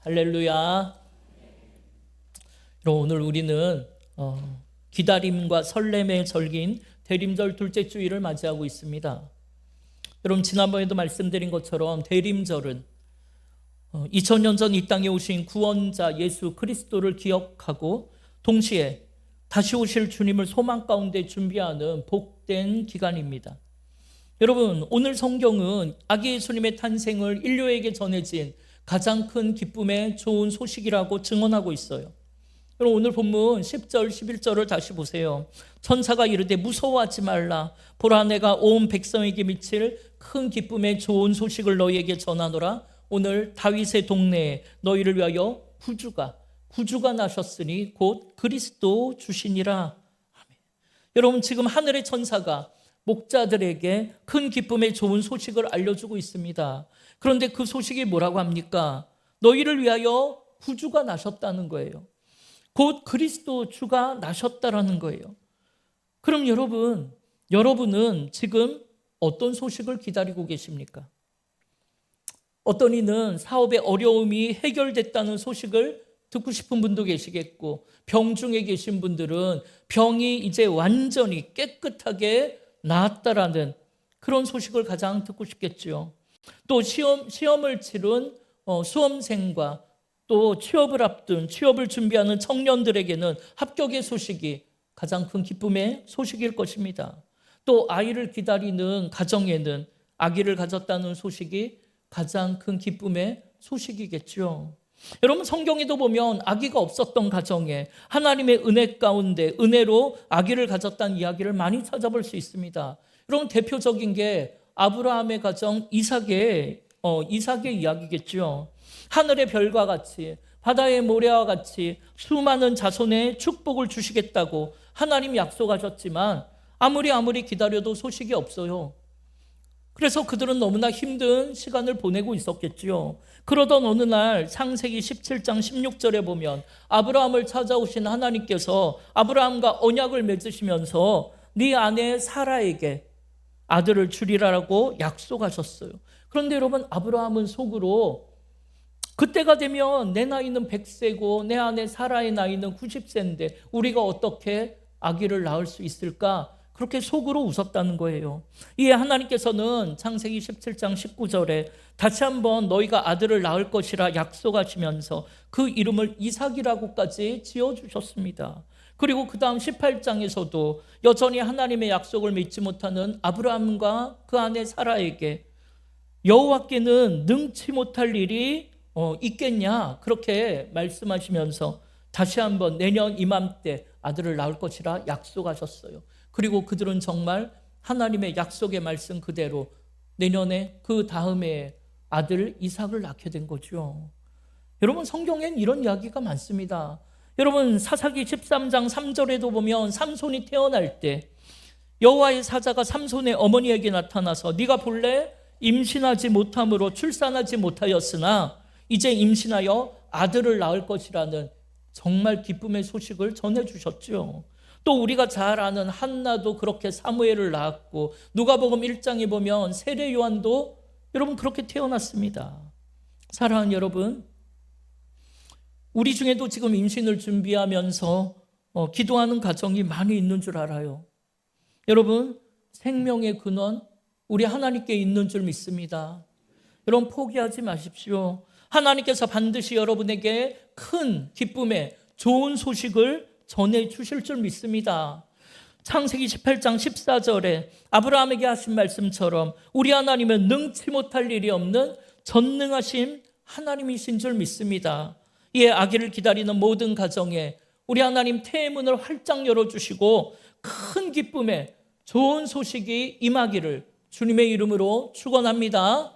할렐루야. 오늘 우리는 기다림과 설렘의 절기인 대림절 둘째 주일을 맞이하고 있습니다. 여러분, 지난번에도 말씀드린 것처럼 대림절은 2000년 전 이 땅에 오신 구원자 예수 그리스도를 기억하고 동시에 다시 오실 주님을 소망 가운데 준비하는 복된 기간입니다. 여러분, 오늘 성경은 아기 예수님의 탄생을 인류에게 전해진 가장 큰 기쁨의 좋은 소식이라고 증언하고 있어요. 여러분, 오늘 본문 10절 11절을 다시 보세요. 천사가 이르되 무서워하지 말라. 보라, 내가 온 백성에게 미칠 큰 기쁨의 좋은 소식을 너희에게 전하노라. 오늘 다윗의 동네에 너희를 위하여 구주가 나셨으니 곧 그리스도 주시니라. 아멘. 여러분, 지금 하늘의 천사가 목자들에게 큰 기쁨의 좋은 소식을 알려주고 있습니다. 그런데 그 소식이 뭐라고 합니까? 너희를 위하여 구주가 나셨다는 거예요. 곧 그리스도 주가 나셨다라는 거예요. 그럼 여러분은 지금 어떤 소식을 기다리고 계십니까? 어떤 이는 사업의 어려움이 해결됐다는 소식을 듣고 싶은 분도 계시겠고, 병중에 계신 분들은 병이 이제 완전히 깨끗하게 나았다라는 그런 소식을 가장 듣고 싶겠죠. 또 시험을 치른 수험생과 또 취업을 준비하는 청년들에게는 합격의 소식이 가장 큰 기쁨의 소식일 것입니다. 또 아이를 기다리는 가정에는 아기를 가졌다는 소식이 가장 큰 기쁨의 소식이겠죠. 여러분, 성경에도 보면 아기가 없었던 가정에 하나님의 은혜 가운데 은혜로 아기를 가졌다는 이야기를 많이 찾아볼 수 있습니다. 여러분, 대표적인 게 아브라함의 가정 이삭의 이야기겠죠. 하늘의 별과 같이 바다의 모래와 같이 수많은 자손의 축복을 주시겠다고 하나님 약속하셨지만 아무리 기다려도 소식이 없어요. 그래서 그들은 너무나 힘든 시간을 보내고 있었겠죠. 그러던 어느 날 창세기 17장 16절에 보면 아브라함을 찾아오신 하나님께서 아브라함과 언약을 맺으시면서 네 아내 사라에게 아들을 주리라고 약속하셨어요. 그런데 여러분, 아브라함은 속으로 그때가 되면 내 나이는 100세고 내 아내 사라의 나이는 90세인데 우리가 어떻게 아기를 낳을 수 있을까? 그렇게 속으로 웃었다는 거예요. 이에 하나님께서는 창세기 17장 19절에 다시 한번 너희가 아들을 낳을 것이라 약속하시면서 그 이름을 이삭이라고까지 지어주셨습니다. 그리고 그 다음 18장에서도 여전히 하나님의 약속을 믿지 못하는 아브라함과 그 아내 사라에게 여호와께는 능치 못할 일이 있겠냐, 그렇게 말씀하시면서 다시 한번 내년 이맘때 아들을 낳을 것이라 약속하셨어요. 그리고 그들은 정말 하나님의 약속의 말씀 그대로 내년에 그 다음에 아들 이삭을 낳게 된 거죠. 여러분, 성경엔 이런 이야기가 많습니다. 여러분, 사사기 13장 3절에도 보면 삼손이 태어날 때 여호와의 사자가 삼손의 어머니에게 나타나서 네가 본래 임신하지 못함으로 출산하지 못하였으나 이제 임신하여 아들을 낳을 것이라는 정말 기쁨의 소식을 전해주셨죠. 또 우리가 잘 아는 한나도 그렇게 사무엘을 낳았고, 누가복음 1장에 보면 세례 요한도 여러분 그렇게 태어났습니다. 사랑하는 여러분, 우리 중에도 지금 임신을 준비하면서 기도하는 가정이 많이 있는 줄 알아요. 여러분, 생명의 근원 우리 하나님께 있는 줄 믿습니다. 여러분, 포기하지 마십시오. 하나님께서 반드시 여러분에게 큰 기쁨의 좋은 소식을 전해주실 줄 믿습니다. 창세기 18장 14절에 아브라함에게 하신 말씀처럼 우리 하나님은 능치 못할 일이 없는 전능하신 하나님이신 줄 믿습니다. 이에 아기를 기다리는 모든 가정에 우리 하나님 태문을 활짝 열어주시고 큰 기쁨의 좋은 소식이 임하기를 주님의 이름으로 축원합니다.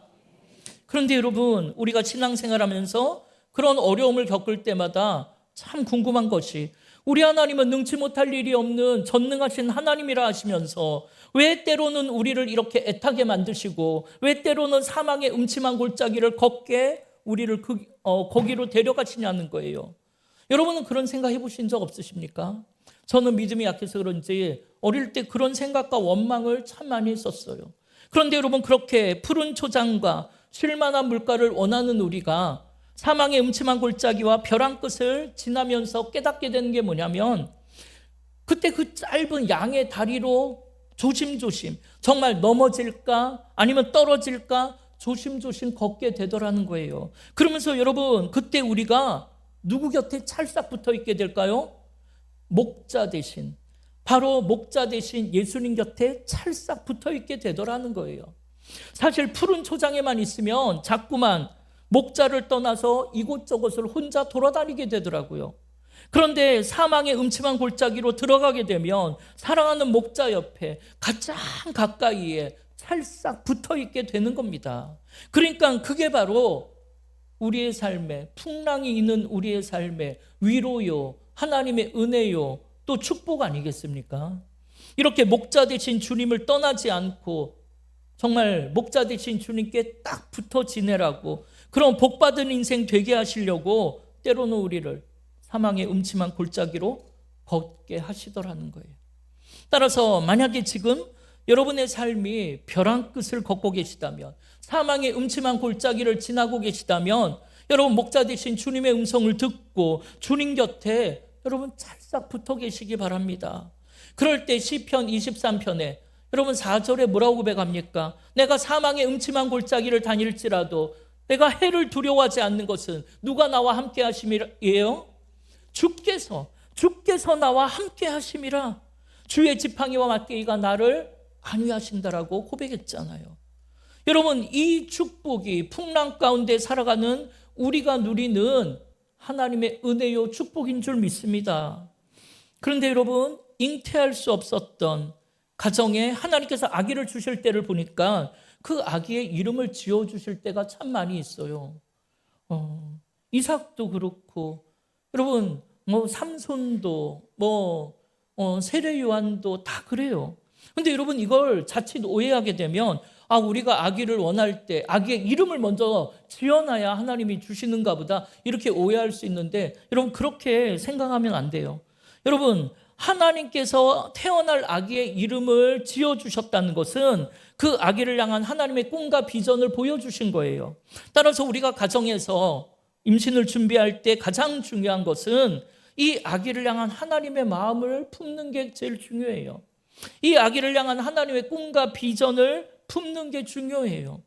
그런데 여러분, 우리가 신앙생활하면서 그런 어려움을 겪을 때마다 참 궁금한 것이, 우리 하나님은 능치 못할 일이 없는 전능하신 하나님이라 하시면서 왜 때로는 우리를 이렇게 애타게 만드시고 왜 때로는 사망의 음침한 골짜기를 걷게 우리를 거기로 데려가시냐는 거예요. 여러분은 그런 생각 해보신 적 없으십니까? 저는 믿음이 약해서 그런지 어릴 때 그런 생각과 원망을 참 많이 했었어요. 그런데 여러분, 그렇게 푸른 초장과 쉴만한 물가를 원하는 우리가 사망의 음침한 골짜기와 벼랑 끝을 지나면서 깨닫게 되는 게 뭐냐면, 그때 그 짧은 양의 다리로 조심조심, 정말 넘어질까 아니면 떨어질까 조심조심 걷게 되더라는 거예요. 그러면서 여러분, 그때 우리가 누구 곁에 찰싹 붙어 있게 될까요? 목자 대신, 바로 목자 대신 예수님 곁에 찰싹 붙어 있게 되더라는 거예요. 사실 푸른 초장에만 있으면 자꾸만 목자를 떠나서 이곳저곳을 혼자 돌아다니게 되더라고요. 그런데 사망의 음침한 골짜기로 들어가게 되면 사랑하는 목자 옆에 가장 가까이에 찰싹 붙어 있게 되는 겁니다. 그러니까 그게 바로 우리의 삶에, 풍랑이 있는 우리의 삶에 위로요, 하나님의 은혜요, 또 축복 아니겠습니까? 이렇게 목자 되신 주님을 떠나지 않고 정말 목자 되신 주님께 딱 붙어 지내라고, 그런 복받은 인생 되게 하시려고 때로는 우리를 사망의 음침한 골짜기로 걷게 하시더라는 거예요. 따라서 만약에 지금 여러분의 삶이 벼랑 끝을 걷고 계시다면, 사망의 음침한 골짜기를 지나고 계시다면, 여러분 목자 되신 주님의 음성을 듣고 주님 곁에 여러분 찰싹 붙어 계시기 바랍니다. 그럴 때 시편 23편에 여러분 4절에 뭐라고 고백합니까? 내가 사망의 음침한 골짜기를 다닐지라도 내가 해를 두려워하지 않는 것은 누가 나와 함께 하심이에요? 주께서 나와 함께 하심이라. 주의 지팡이와 막대기가 나를 안위하신다라고 고백했잖아요. 여러분, 이 축복이 풍랑 가운데 살아가는 우리가 누리는 하나님의 은혜요 축복인 줄 믿습니다. 그런데 여러분, 잉태할 수 없었던 가정에 하나님께서 아기를 주실 때를 보니까 그 아기의 이름을 지어주실 때가 참 많이 있어요. 이삭도 그렇고, 여러분 삼손도 세례 요한도 다 그래요. 근데 여러분, 이걸 자칫 오해하게 되면 우리가 아기를 원할 때 아기의 이름을 먼저 지어놔야 하나님이 주시는가 보다, 이렇게 오해할 수 있는데, 여러분 그렇게 생각하면 안 돼요. 여러분, 하나님께서 태어날 아기의 이름을 지어주셨다는 것은 그 아기를 향한 하나님의 꿈과 비전을 보여주신 거예요. 따라서 우리가 가정에서 임신을 준비할 때 가장 중요한 것은 이 아기를 향한 하나님의 마음을 품는 게 제일 중요해요. 이 아기를 향한 하나님의 꿈과 비전을 품는 게 중요해요.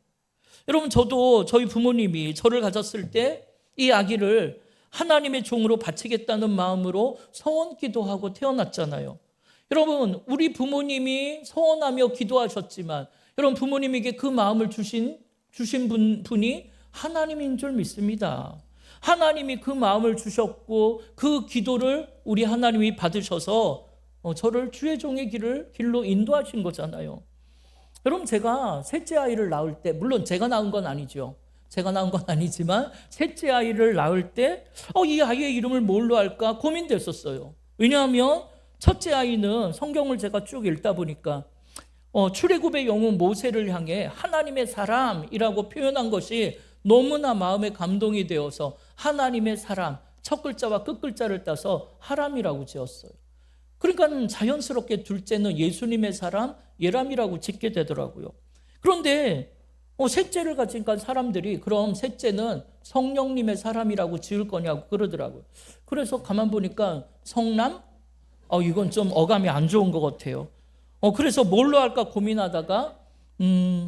여러분, 저도 저희 부모님이 저를 가졌을 때 이 아기를 하나님의 종으로 바치겠다는 마음으로 서원 기도하고 태어났잖아요. 여러분, 우리 부모님이 서원하며 기도하셨지만 여러분, 부모님에게 그 마음을 주신 분이 하나님인 줄 믿습니다. 하나님이 그 마음을 주셨고 그 기도를 우리 하나님이 받으셔서 저를 주의 종의 길로 인도하신 거잖아요. 여러분, 제가 셋째 아이를 낳을 때, 물론 제가 낳은 건 아니죠. 제가 낳은 건 아니지만 셋째 아이를 낳을 때 이 아이의 이름을 뭘로 할까 고민됐었어요. 왜냐하면 첫째 아이는 성경을 제가 쭉 읽다 보니까 출애굽의 영웅 모세를 향해 하나님의 사람이라고 표현한 것이 너무나 마음에 감동이 되어서 하나님의 사람, 첫 글자와 끝 글자를 따서 하람이라고 지었어요. 그러니까 자연스럽게 둘째는 예수님의 사람, 예람이라고 짓게 되더라고요. 그런데 셋째를 가지니까 사람들이 그럼 셋째는 성령님의 사람이라고 지을 거냐고 그러더라고요. 그래서 가만 보니까 성남? 이건 좀 어감이 안 좋은 것 같아요. 그래서 뭘로 할까 고민하다가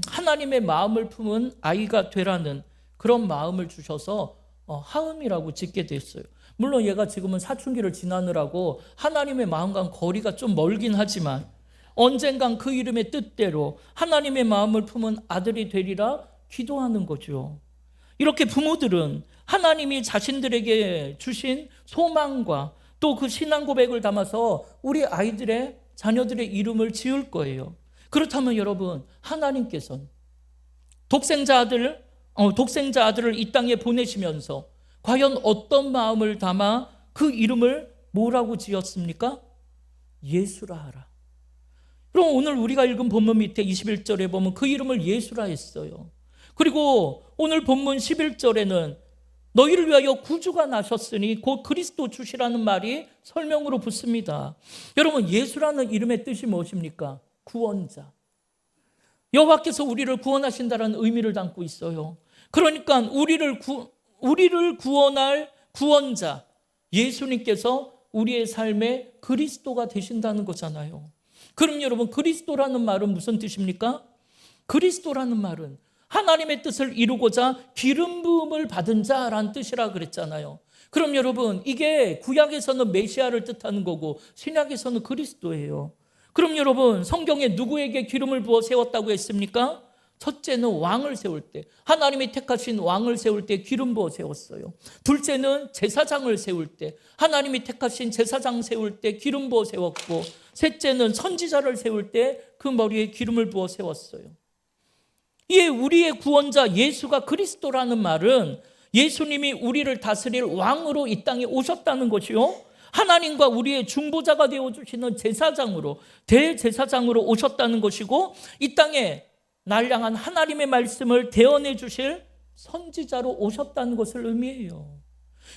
하나님의 마음을 품은 아이가 되라는 그런 마음을 주셔서 하음이라고 짓게 됐어요. 물론 얘가 지금은 사춘기를 지나느라고 하나님의 마음과는 거리가 좀 멀긴 하지만 언젠간 그 이름의 뜻대로 하나님의 마음을 품은 아들이 되리라 기도하는 거죠. 이렇게 부모들은 하나님이 자신들에게 주신 소망과 또 그 신앙 고백을 담아서 우리 아이들의 자녀들의 이름을 지을 거예요. 그렇다면 여러분, 하나님께서는 독생자 아들을 이 땅에 보내시면서 과연 어떤 마음을 담아 그 이름을 뭐라고 지었습니까? 예수라 하라. 그럼 오늘 우리가 읽은 본문 밑에 21절에 보면 그 이름을 예수라 했어요. 그리고 오늘 본문 11절에는 너희를 위하여 구주가 나셨으니 곧 그리스도 주시라는 말이 설명으로 붙습니다. 여러분, 예수라는 이름의 뜻이 무엇입니까? 구원자. 여호와께서 우리를 구원하신다는 의미를 담고 있어요. 그러니까 우리를 우리를 구원할 구원자 예수님께서 우리의 삶의 그리스도가 되신다는 거잖아요. 그럼 여러분, 그리스도라는 말은 무슨 뜻입니까? 그리스도라는 말은 하나님의 뜻을 이루고자 기름 부음을 받은 자라는 뜻이라 그랬잖아요. 그럼 여러분, 이게 구약에서는 메시아를 뜻하는 거고 신약에서는 그리스도예요. 그럼 여러분, 성경에 누구에게 기름을 부어 세웠다고 했습니까? 첫째는 왕을 세울 때, 하나님이 택하신 왕을 세울 때 기름 부어 세웠어요. 둘째는 제사장을 세울 때, 하나님이 택하신 제사장 세울 때 기름 부어 세웠고, 셋째는 선지자를 세울 때 그 머리에 기름을 부어 세웠어요. 이에 우리의 구원자 예수가 그리스도라는 말은 예수님이 우리를 다스릴 왕으로 이 땅에 오셨다는 것이요, 하나님과 우리의 중보자가 되어주시는 제사장으로, 대제사장으로 오셨다는 것이고, 이 땅에 날량한 하나님의 말씀을 대언해 주실 선지자로 오셨다는 것을 의미해요.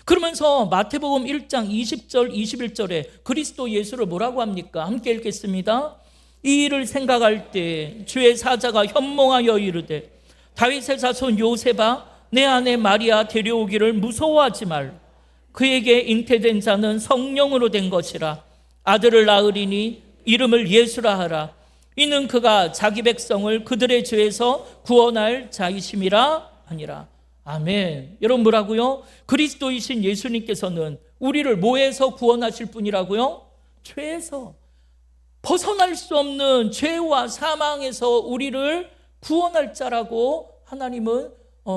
그러면서 마태복음 1장 20절 21절에 그리스도 예수를 뭐라고 합니까? 함께 읽겠습니다. 이 일을 생각할 때 주의 사자가 현몽하여 이르되 다윗의 자손 요셉아 내 아내 마리아 데려오기를 무서워하지 말. 그에게 잉태된 자는 성령으로 된 것이라. 아들을 낳으리니 이름을 예수라 하라. 이는 그가 자기 백성을 그들의 죄에서 구원할 자이심이라 하니라. 아멘. 여러분, 뭐라고요? 그리스도이신 예수님께서는 우리를 뭐에서 구원하실 분이라고요? 죄에서, 벗어날 수 없는 죄와 사망에서 우리를 구원할 자라고 하나님은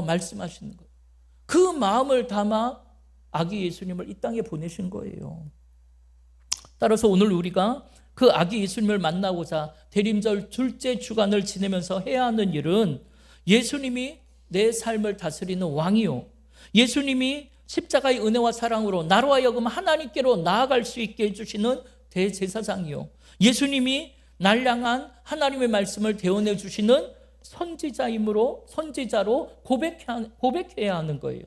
말씀하시는 거예요. 그 마음을 담아 아기 예수님을 이 땅에 보내신 거예요. 따라서 오늘 우리가 그 아기 예수님을 만나고자 대림절 둘째 주간을 지내면서 해야 하는 일은 예수님이 내 삶을 다스리는 왕이요, 예수님이 십자가의 은혜와 사랑으로 나로 하여금 하나님께로 나아갈 수 있게 해주시는 대제사장이요, 예수님이 날량한 하나님의 말씀을 대언해 주시는 선지자로 고백해야 하는 거예요.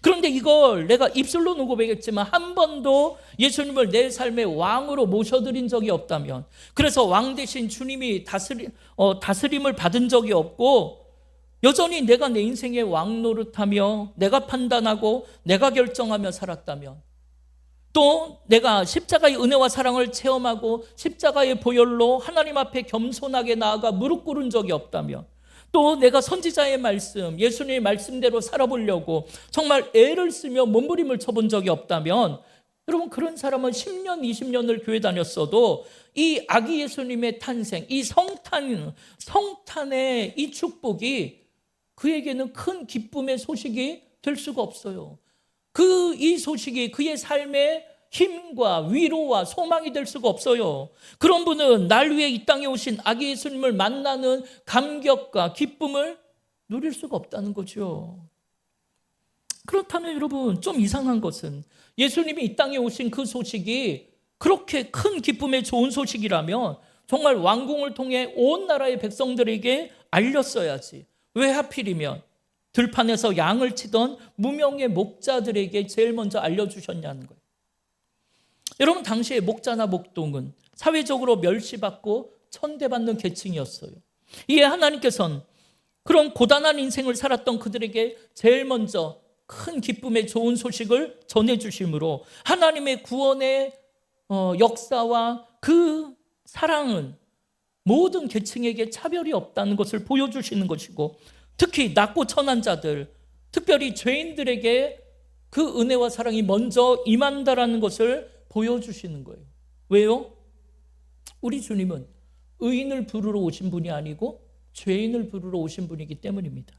그런데 이걸 내가 입술로는 고백했지만 한 번도 예수님을 내 삶의 왕으로 모셔드린 적이 없다면, 그래서 왕 대신 주님이 다스림을 받은 적이 없고 여전히 내가 내 인생의 왕 노릇하며 내가 판단하고 내가 결정하며 살았다면, 또 내가 십자가의 은혜와 사랑을 체험하고 십자가의 보혈로 하나님 앞에 겸손하게 나아가 무릎 꿇은 적이 없다면, 또 내가 선지자의 말씀, 예수님의 말씀대로 살아보려고 정말 애를 쓰며 몸부림을 쳐본 적이 없다면, 여러분, 그런 사람은 10년, 20년을 교회 다녔어도 이 아기 예수님의 탄생, 이 성탄의 이 축복이 그에게는 큰 기쁨의 소식이 될 수가 없어요. 이 소식이 그의 삶의 힘과 위로와 소망이 될 수가 없어요. 그런 분은 날 위해 이 땅에 오신 아기 예수님을 만나는 감격과 기쁨을 누릴 수가 없다는 거죠. 그렇다면 여러분, 좀 이상한 것은 예수님이 이 땅에 오신 그 소식이 그렇게 큰 기쁨의 좋은 소식이라면 정말 왕궁을 통해 온 나라의 백성들에게 알렸어야지. 왜 하필이면 들판에서 양을 치던 무명의 목자들에게 제일 먼저 알려주셨냐는 거예요. 여러분, 당시에 목자나 목동은 사회적으로 멸시받고 천대받는 계층이었어요. 이에 하나님께서는 그런 고단한 인생을 살았던 그들에게 제일 먼저 큰 기쁨의 좋은 소식을 전해주심으로 하나님의 구원의 역사와 그 사랑은 모든 계층에게 차별이 없다는 것을 보여주시는 것이고, 특히 낮고 천한 자들, 특별히 죄인들에게 그 은혜와 사랑이 먼저 임한다라는 것을 보여주시는 거예요. 왜요? 우리 주님은 의인을 부르러 오신 분이 아니고 죄인을 부르러 오신 분이기 때문입니다.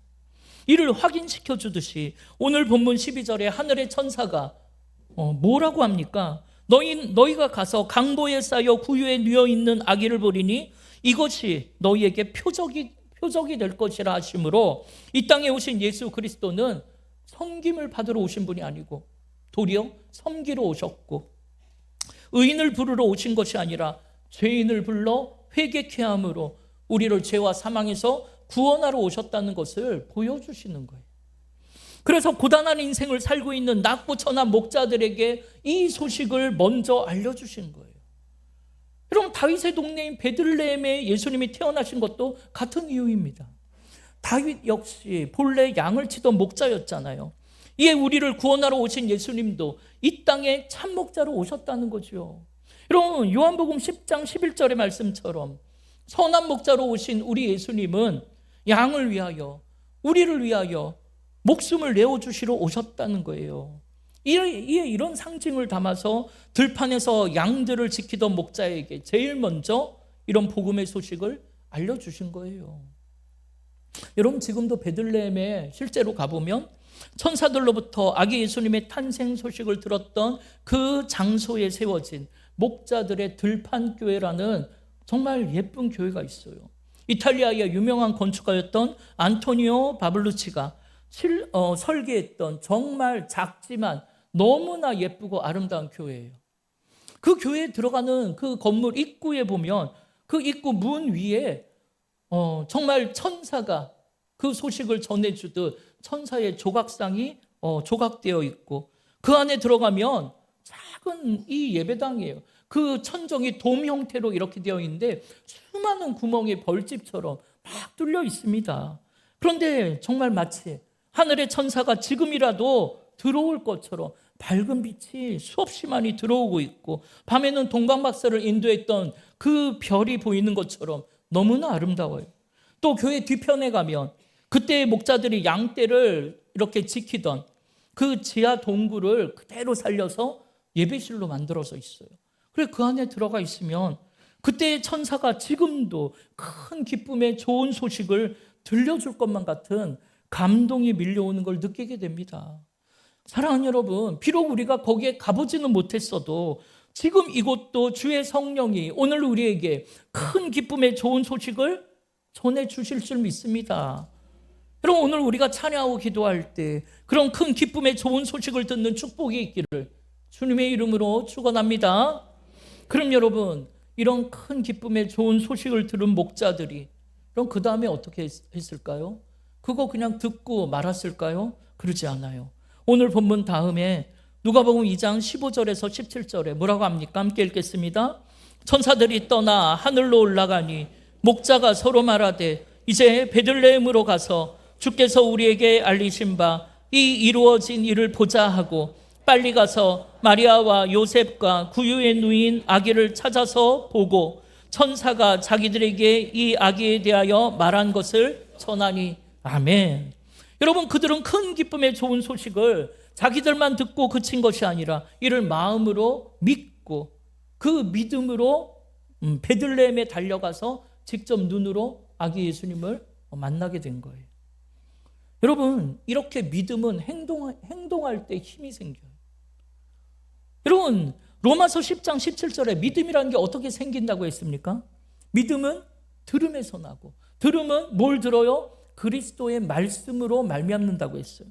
이를 확인시켜 주듯이 오늘 본문 12절에 하늘의 천사가 뭐라고 합니까? 너희가 가서 강보에 쌓여 구유에 누워 있는 아기를 보리니 이것이 너희에게 표적이 될 것이라 하심으로, 이 땅에 오신 예수 그리스도는 섬김을 받으러 오신 분이 아니고 도리어 섬기러 오셨고, 의인을 부르러 오신 것이 아니라 죄인을 불러 회개케 함으로 우리를 죄와 사망에서 구원하러 오셨다는 것을 보여주시는 거예요. 그래서 고단한 인생을 살고 있는 낮고 천한 목자들에게 이 소식을 먼저 알려주신 거예요. 여러분, 다윗의 동네인 베들레헴에 예수님이 태어나신 것도 같은 이유입니다. 다윗 역시 본래 양을 치던 목자였잖아요. 이에 우리를 구원하러 오신 예수님도 이 땅에 참목자로 오셨다는 거죠. 여러분, 요한복음 10장 11절의 말씀처럼 선한 목자로 오신 우리 예수님은 양을 위하여, 우리를 위하여 목숨을 내어주시러 오셨다는 거예요. 이에 이런 상징을 담아서 들판에서 양들을 지키던 목자에게 제일 먼저 이런 복음의 소식을 알려주신 거예요. 여러분, 지금도 베들레헴에 실제로 가보면 천사들로부터 아기 예수님의 탄생 소식을 들었던 그 장소에 세워진 목자들의 들판교회라는 정말 예쁜 교회가 있어요. 이탈리아의 유명한 건축가였던 안토니오 바블루치가 설계했던 정말 작지만 너무나 예쁘고 아름다운 교회예요. 그 교회에 들어가는 그 건물 입구에 보면 그 입구 문 위에 정말 천사가 그 소식을 전해주듯 천사의 조각상이 조각되어 있고, 그 안에 들어가면 작은 이 예배당이에요. 그 천정이 돔 형태로 이렇게 되어 있는데 수많은 구멍이 벌집처럼 막 뚫려 있습니다. 그런데 정말 마치 하늘의 천사가 지금이라도 들어올 것처럼 밝은 빛이 수없이 많이 들어오고 있고, 밤에는 동방박사를 인도했던 그 별이 보이는 것처럼 너무나 아름다워요. 또 교회 뒤편에 가면 그때의 목자들이 양떼를 이렇게 지키던 그 지하 동굴을 그대로 살려서 예배실로 만들어서 있어요. 그래, 그 안에 들어가 있으면 그때의 천사가 지금도 큰 기쁨의 좋은 소식을 들려줄 것만 같은 감동이 밀려오는 걸 느끼게 됩니다. 사랑하는 여러분, 비록 우리가 거기에 가보지는 못했어도 지금 이곳도 주의 성령이 오늘 우리에게 큰 기쁨의 좋은 소식을 전해주실 줄 믿습니다. 여러분, 오늘 우리가 찬양하고 기도할 때 그런 큰 기쁨의 좋은 소식을 듣는 축복이 있기를 주님의 이름으로 축원합니다. 그럼 여러분, 이런 큰 기쁨의 좋은 소식을 들은 목자들이 그럼 그 다음에 어떻게 했을까요? 그거 그냥 듣고 말았을까요? 그러지 않아요. 오늘 본문 다음에 누가복음 2장 15절에서 17절에 뭐라고 합니까? 함께 읽겠습니다. 천사들이 떠나 하늘로 올라가니 목자가 서로 말하되 이제 베들레헴으로 가서 주께서 우리에게 알리신 바 이 이루어진 일을 보자 하고 빨리 가서 마리아와 요셉과 구유의 누인 아기를 찾아서 보고 천사가 자기들에게 이 아기에 대하여 말한 것을 전하니. 아멘. 여러분, 그들은 큰 기쁨의 좋은 소식을 자기들만 듣고 그친 것이 아니라 이를 마음으로 믿고 그 믿음으로 베들레헴에 달려가서 직접 눈으로 아기 예수님을 만나게 된 거예요. 여러분, 이렇게 믿음은 행동할 때 힘이 생겨요. 여러분, 로마서 10장 17절에 믿음이라는 게 어떻게 생긴다고 했습니까? 믿음은 들음에서 나고, 들음은 뭘 들어요? 그리스도의 말씀으로 말미암는다고 했어요.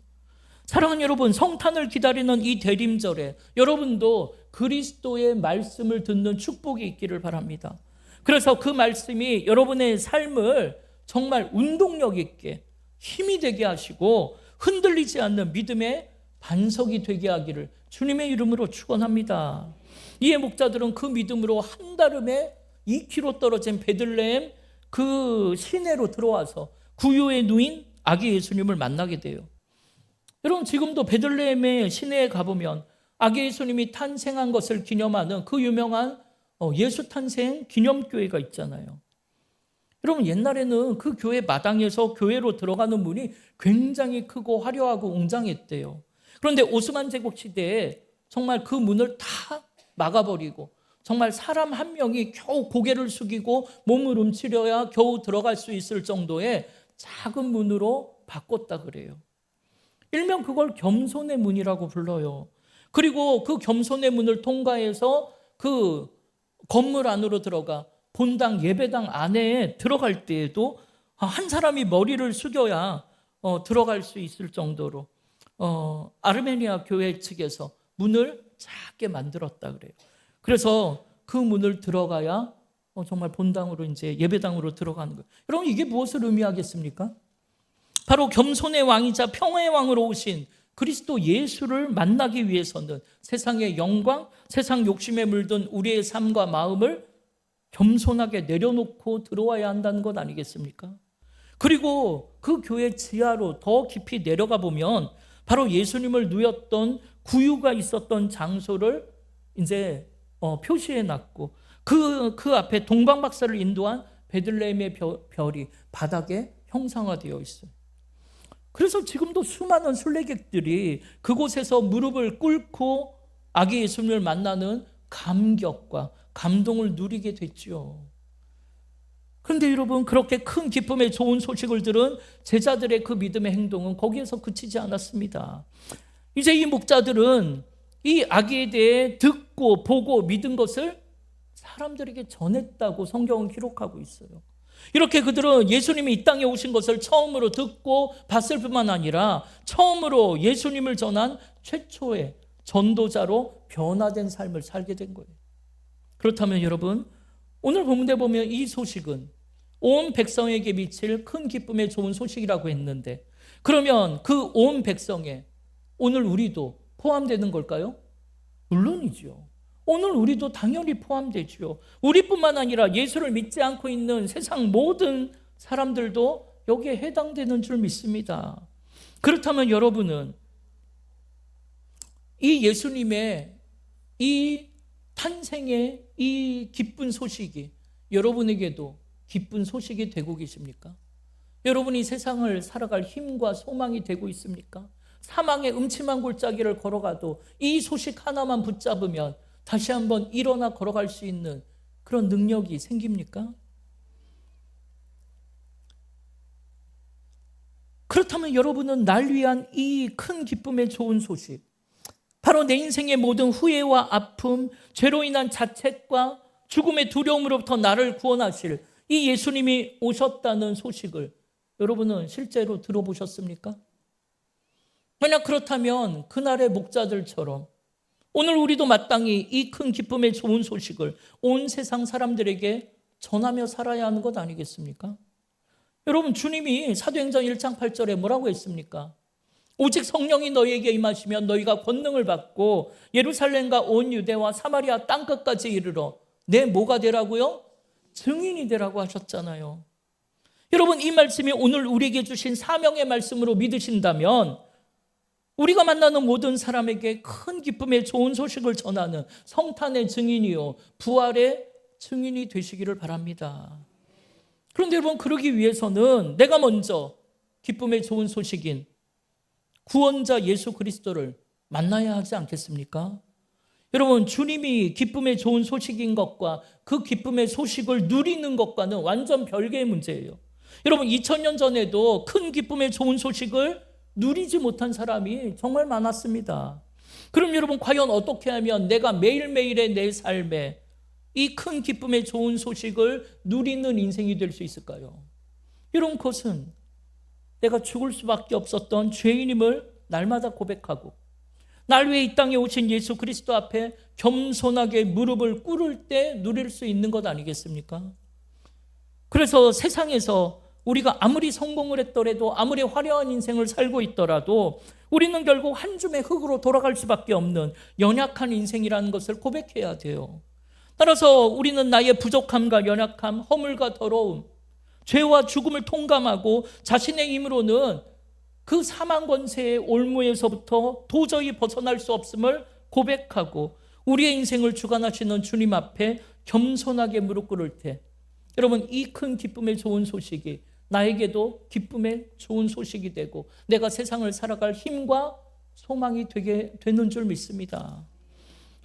사랑하는 여러분, 성탄을 기다리는 이 대림절에 여러분도 그리스도의 말씀을 듣는 축복이 있기를 바랍니다. 그래서 그 말씀이 여러분의 삶을 정말 운동력 있게 힘이 되게 하시고 흔들리지 않는 믿음의 반석이 되게 하기를 주님의 이름으로 축원합니다. 이에 목자들은 그 믿음으로 한달음에 2km 떨어진 베들레헴 그 시내로 들어와서 구유의 누인 아기 예수님을 만나게 돼요. 여러분, 지금도 베들레헴의 시내에 가보면 아기 예수님이 탄생한 것을 기념하는 그 유명한 예수 탄생 기념교회가 있잖아요. 여러분, 옛날에는 그 교회 마당에서 교회로 들어가는 문이 굉장히 크고 화려하고 웅장했대요. 그런데 오스만 제국 시대에 정말 그 문을 다 막아버리고 정말 사람 한 명이 겨우 고개를 숙이고 몸을 움츠려야 겨우 들어갈 수 있을 정도의 작은 문으로 바꿨다 그래요. 일명 그걸 겸손의 문이라고 불러요. 그리고 그 겸손의 문을 통과해서 그 건물 안으로 들어가 본당 예배당 안에 들어갈 때에도 한 사람이 머리를 숙여야 들어갈 수 있을 정도로 아르메니아 교회 측에서 문을 작게 만들었다 그래요. 그래서 그 문을 들어가야 정말 본당으로 이제 예배당으로 들어가는 거예요. 여러분, 이게 무엇을 의미하겠습니까? 바로 겸손의 왕이자 평화의 왕으로 오신 그리스도 예수를 만나기 위해서는 세상의 영광, 세상 욕심에 물든 우리의 삶과 마음을 겸손하게 내려놓고 들어와야 한다는 것 아니겠습니까? 그리고 그 교회 지하로 더 깊이 내려가 보면 바로 예수님을 누였던 구유가 있었던 장소를 이제 표시해 놨고 그 앞에 동방박사를 인도한 베들레헴의 별이 바닥에 형상화되어 있어요. 그래서 지금도 수많은 순례객들이 그곳에서 무릎을 꿇고 아기 예수님을 만나는 감격과 감동을 누리게 됐죠. 그런데 여러분, 그렇게 큰 기쁨의 좋은 소식을 들은 제자들의 그 믿음의 행동은 거기에서 그치지 않았습니다. 이제 이 목자들은 이 아기에 대해 듣고 보고 믿은 것을 사람들에게 전했다고 성경은 기록하고 있어요. 이렇게 그들은 예수님이 이 땅에 오신 것을 처음으로 듣고 봤을 뿐만 아니라 처음으로 예수님을 전한 최초의 전도자로 변화된 삶을 살게 된 거예요. 그렇다면 여러분, 오늘 본문에 보면 이 소식은 온 백성에게 미칠 큰 기쁨의 좋은 소식이라고 했는데, 그러면 그 온 백성에 오늘 우리도 포함되는 걸까요? 물론이죠. 오늘 우리도 당연히 포함되죠. 우리뿐만 아니라 예수를 믿지 않고 있는 세상 모든 사람들도 여기에 해당되는 줄 믿습니다. 그렇다면 여러분은 이 예수님의 이 탄생의 이 기쁜 소식이 여러분에게도 기쁜 소식이 되고 계십니까? 여러분이 세상을 살아갈 힘과 소망이 되고 있습니까? 사망의 음침한 골짜기를 걸어가도 이 소식 하나만 붙잡으면 다시 한번 일어나 걸어갈 수 있는 그런 능력이 생깁니까? 그렇다면 여러분은 날 위한 이 큰 기쁨의 좋은 소식, 바로 내 인생의 모든 후회와 아픔, 죄로 인한 자책과 죽음의 두려움으로부터 나를 구원하실 이 예수님이 오셨다는 소식을 여러분은 실제로 들어보셨습니까? 만약 그렇다면 그날의 목자들처럼 오늘 우리도 마땅히 이 큰 기쁨의 좋은 소식을 온 세상 사람들에게 전하며 살아야 하는 것 아니겠습니까? 여러분, 주님이 사도행전 1장 8절에 뭐라고 했습니까? 오직 성령이 너희에게 임하시면 너희가 권능을 받고 예루살렘과 온 유대와 사마리아 땅끝까지 이르러 내 뭐가 되라고요? 증인이 되라고 하셨잖아요. 여러분, 이 말씀이 오늘 우리에게 주신 사명의 말씀으로 믿으신다면 우리가 만나는 모든 사람에게 큰 기쁨의 좋은 소식을 전하는 성탄의 증인이요 부활의 증인이 되시기를 바랍니다. 그런데 여러분, 그러기 위해서는 내가 먼저 기쁨의 좋은 소식인 구원자 예수 그리스도를 만나야 하지 않겠습니까? 여러분, 주님이 기쁨의 좋은 소식인 것과 그 기쁨의 소식을 누리는 것과는 완전 별개의 문제예요. 여러분, 2000년 전에도 큰 기쁨의 좋은 소식을 누리지 못한 사람이 정말 많았습니다. 그럼 여러분, 과연 어떻게 하면 내가 매일매일의 내 삶에 이 큰 기쁨의 좋은 소식을 누리는 인생이 될 수 있을까요? 이런 것은 내가 죽을 수밖에 없었던 죄인임을 날마다 고백하고 날 위해 이 땅에 오신 예수 그리스도 앞에 겸손하게 무릎을 꿇을 때 누릴 수 있는 것 아니겠습니까? 그래서 세상에서 우리가 아무리 성공을 했더라도 아무리 화려한 인생을 살고 있더라도 우리는 결국 한 줌의 흙으로 돌아갈 수밖에 없는 연약한 인생이라는 것을 고백해야 돼요. 따라서 우리는 나의 부족함과 연약함, 허물과 더러움, 죄와 죽음을 통감하고 자신의 힘으로는 그 사망 권세의 올무에서부터 도저히 벗어날 수 없음을 고백하고 우리의 인생을 주관하시는 주님 앞에 겸손하게 무릎 꿇을 때, 여러분, 이 큰 기쁨의 좋은 소식이 나에게도 기쁨의 좋은 소식이 되고 내가 세상을 살아갈 힘과 소망이 되는 줄 믿습니다.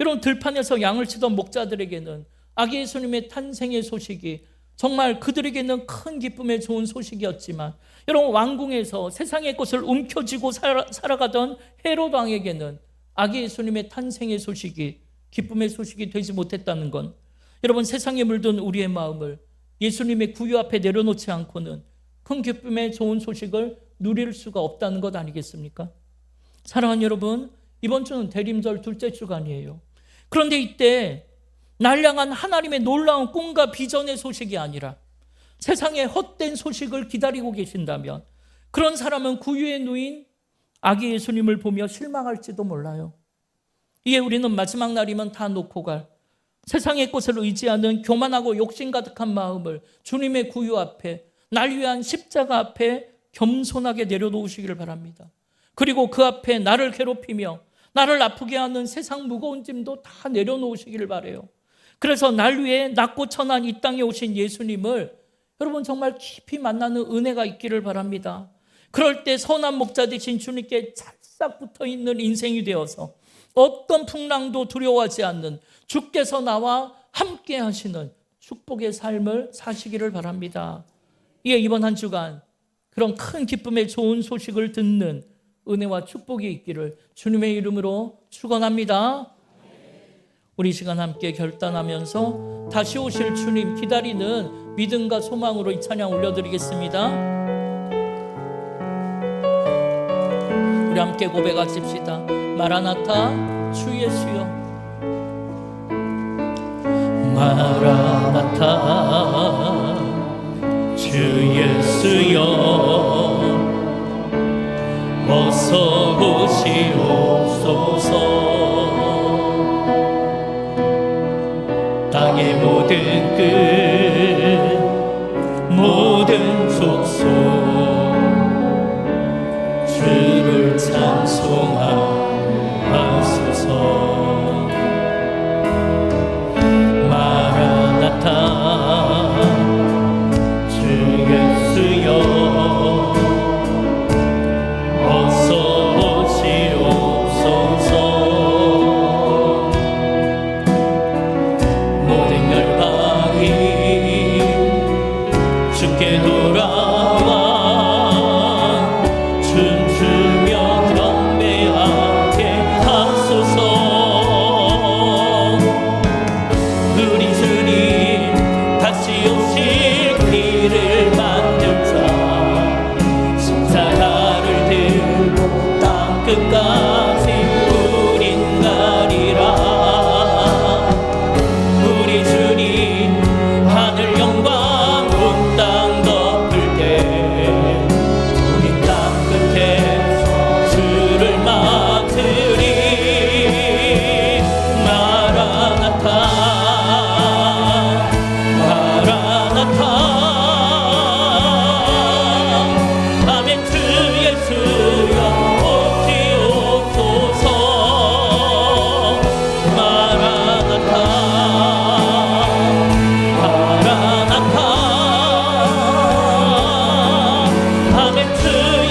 여러분, 들판에서 양을 치던 목자들에게는 아기 예수님의 탄생의 소식이 정말 그들에게는 큰 기쁨의 좋은 소식이었지만, 여러분, 왕궁에서 세상의 것을 움켜쥐고 살아가던 헤롯 왕에게는 아기 예수님의 탄생의 소식이 기쁨의 소식이 되지 못했다는 건, 여러분, 세상에 물든 우리의 마음을 예수님의 구유 앞에 내려놓지 않고는 큰 기쁨의 좋은 소식을 누릴 수가 없다는 것 아니겠습니까? 사랑하는 여러분, 이번 주는 대림절 둘째 주간이에요. 그런데 이때 날 향한 하나님의 놀라운 꿈과 비전의 소식이 아니라 세상의 헛된 소식을 기다리고 계신다면 그런 사람은 구유에 누인 아기 예수님을 보며 실망할지도 몰라요. 이에 우리는 마지막 날이면 다 놓고 갈 세상의 것을 의지하는 교만하고 욕심 가득한 마음을 주님의 구유 앞에, 날 위한 십자가 앞에 겸손하게 내려놓으시기를 바랍니다. 그리고 그 앞에 나를 괴롭히며 나를 아프게 하는 세상 무거운 짐도 다 내려놓으시기를 바라요. 그래서 날 위해 낮고 천한 이 땅에 오신 예수님을 여러분 정말 깊이 만나는 은혜가 있기를 바랍니다. 그럴 때 선한 목자 되신 주님께 찰싹 붙어있는 인생이 되어서 어떤 풍랑도 두려워하지 않는 주께서 나와 함께 하시는 축복의 삶을 사시기를 바랍니다. 예, 이번 한 주간 그런 큰 기쁨의 좋은 소식을 듣는 은혜와 축복이 있기를 주님의 이름으로 축원합니다. 우리 시간 함께 결단하면서 다시 오실 주님 기다리는 믿음과 소망으로 이 찬양 올려드리겠습니다. 우리 함께 고백하십시다. 마라나타 주 예수여, 마라나타 주 예수여, 어서 오시옵소서. 땅의 모든 끝 모든 족속 주를 찬송하소서. 마라나타 주 예수여, 어서 오시옵소서. 모든 열방이 주께 돌아와 춤추며 경배하게 하소서. 우리 주님 다시 오실 길을 만들자. 십자가를 들고 땅 끝까지 우린 가리라. 우리 주님 하늘 영광 온 땅 덮을 때 우리 땅 끝에서 주를 맞으리. 마라나타 마라나타. 아멘. 주 예수여 오시옵소서. 마라나타 마라나타. 아멘. 주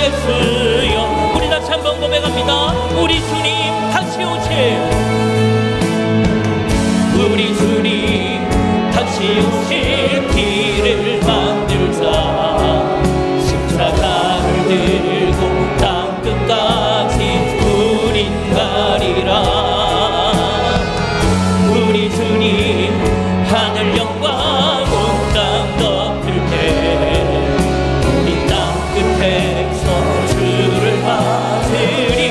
예수여. 우리 다시 한번 고백합니다. 우리 주님 다시 오실, 우리 주님 다시 오실 길을 만들자. 십자가를 들고 땅 끝까지 우린 가리라. 우리 주님 하늘 영광 온 땅 덮을 때 우리 땅 끝에서 주를 맞으리.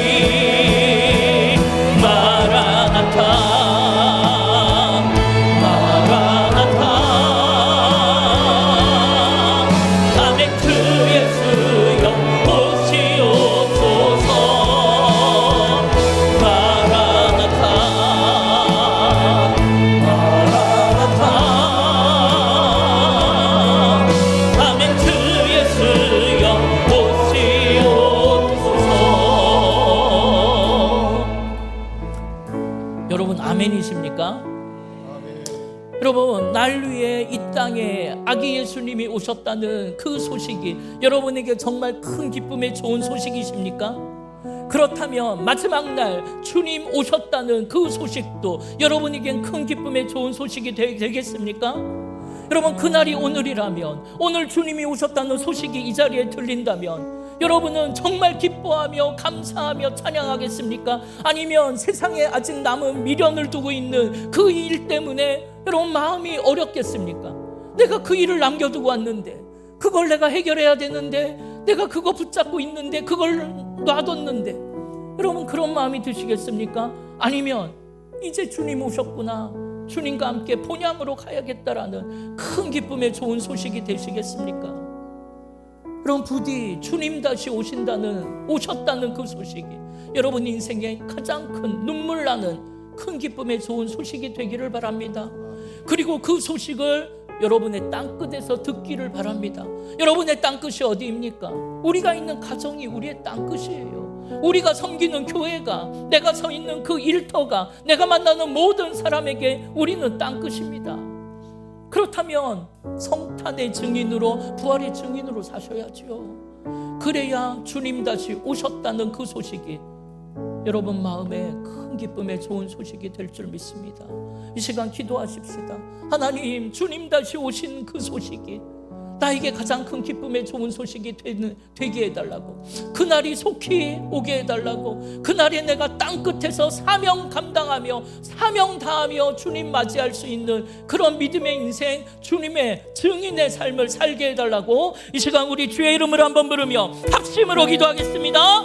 마라나타 마라나타. 아멘. 주 예수여 오시옵소서. 마라나타 마라나타. 아멘. 주 예수여 오시옵소서. 여러분 아멘이십니까? 여러분 날 위해 이 땅에 아기 예수님이 오셨다는 그 소식이 여러분에게 정말 큰 기쁨의 좋은 소식이십니까? 그렇다면 마지막 날 주님 오셨다는 그 소식도 여러분에겐 큰 기쁨의 좋은 소식이 되겠습니까? 여러분 그날이 오늘이라면, 오늘 주님이 오셨다는 소식이 이 자리에 들린다면 여러분은 정말 기뻐하며 감사하며 찬양하겠습니까? 아니면 세상에 아직 남은 미련을 두고 있는 그 일 때문에 여러분 마음이 어렵겠습니까? 내가 그 일을 남겨두고 왔는데, 그걸 내가 해결해야 되는데, 내가 그거 붙잡고 있는데, 그걸 놔뒀는데, 여러분 그런 마음이 드시겠습니까? 아니면 이제 주님 오셨구나, 주님과 함께 본향으로 가야겠다라는 큰 기쁨의 좋은 소식이 되시겠습니까? 그럼 부디 주님 다시 오셨다는 그 소식이 여러분 인생의 가장 큰 눈물 나는 큰 기쁨의 좋은 소식이 되기를 바랍니다. 그리고 그 소식을 여러분의 땅끝에서 듣기를 바랍니다. 여러분의 땅끝이 어디입니까? 우리가 있는 가정이 우리의 땅끝이에요. 우리가 섬기는 교회가, 내가 서 있는 그 일터가, 내가 만나는 모든 사람에게 우리는 땅끝입니다. 그렇다면 성탄의 증인으로, 부활의 증인으로 사셔야지요. 그래야 주님 다시 오셨다는 그 소식이 여러분 마음에 큰 기쁨의 좋은 소식이 될 줄 믿습니다. 이 시간 기도하십시다. 하나님, 주님 다시 오신 그 소식이 나에게 가장 큰 기쁨의 좋은 소식이 되게 해달라고, 그날이 속히 오게 해달라고, 그날에 내가 땅끝에서 사명 감당하며 사명 다하며 주님 맞이할 수 있는 그런 믿음의 인생, 주님의 증인의 삶을 살게 해달라고 이 시간 우리 주의 이름을 한번 부르며 합심으로 기도하겠습니다.